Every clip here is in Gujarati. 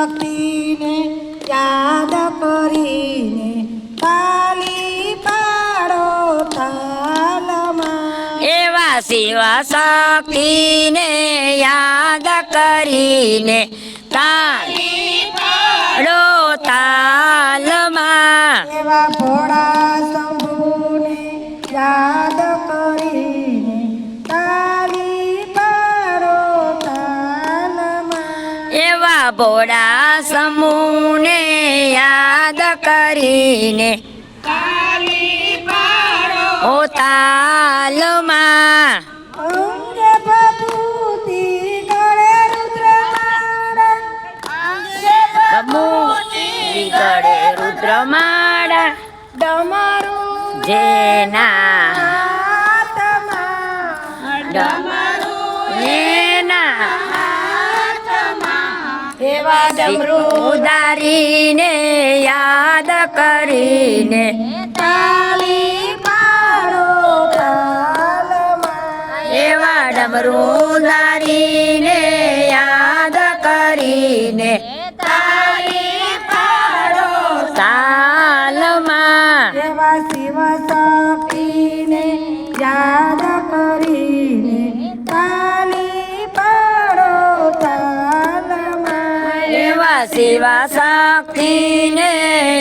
શક્તિને યાદ કરીને તાલી પાડો તાલમાં એવા શિવ શક્તિને યાદ કરીને તાલી પાડો તાલમાં એવા ભોળા શંભુને યાદ કરીને તાલી પાડો તાલમાં એવા ભોળા સમૂહને યાદ કરીને તાલી પાડો તાલમાં અંગે ભભૂતિ ગળે રુદ્રમાળા ગળે રુદ્રમાળા ડમરું જેના હાથમાં એના એવા ડમરું ઉદારીને યાદ કરીને તાલી પાડો તાલમાં એવા ડમરું ઉદારીને યાદ કરીને તાલી પાડો તાલમાં એવા શિવ શક્તિને યાદ કરીને તાલી પાડો તાલમાં એવા શિવ શક્તિને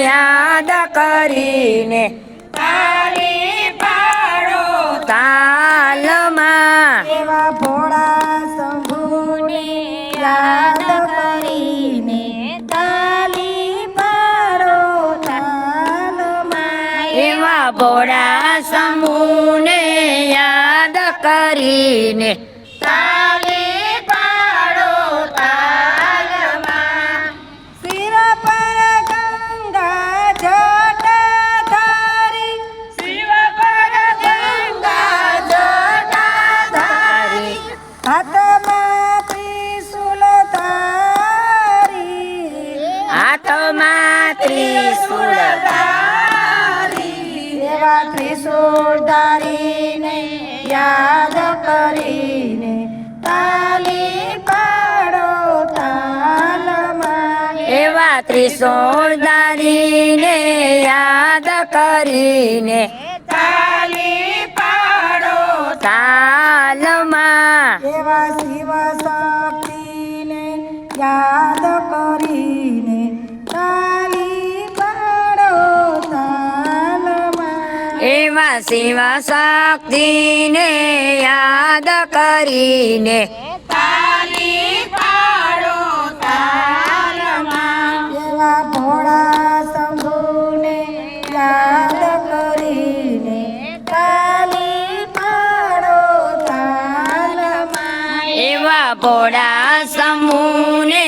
યાદ કરીને તાલી પાડો તાલમાં એવા ભોળા શંભુને યાદ કરીને તાલી પાડો તાલમાં એવા ભોળા સમૂહને યાદ કરીને તાલી પાડો તાલમાં શિર પર ગંગા જટાધારી શિવ પર ગંગા જટાધારી હાથમાં ત્રિશૂલ ધારી હાથમાં ત્રિશૂળ ધારી એવા ત્રિશૂળ ધારીને યાદ કરીને તાલી પાડો તાલમાં એવા ત્રિશૂળ ધારીને યાદ કરીને તાલી પાડો તાલમાં એવા શિવ શક્તિને યાદ કરીને તાલી પાડો તાલમાં એવા શિવ શક્તિને યાદ કરીને તાલી પાડો તાલમાં એવા ભોળા શંભુને યાદ કરીને તાલી પાડો તાલમાં એવા ભોળા સમૂહને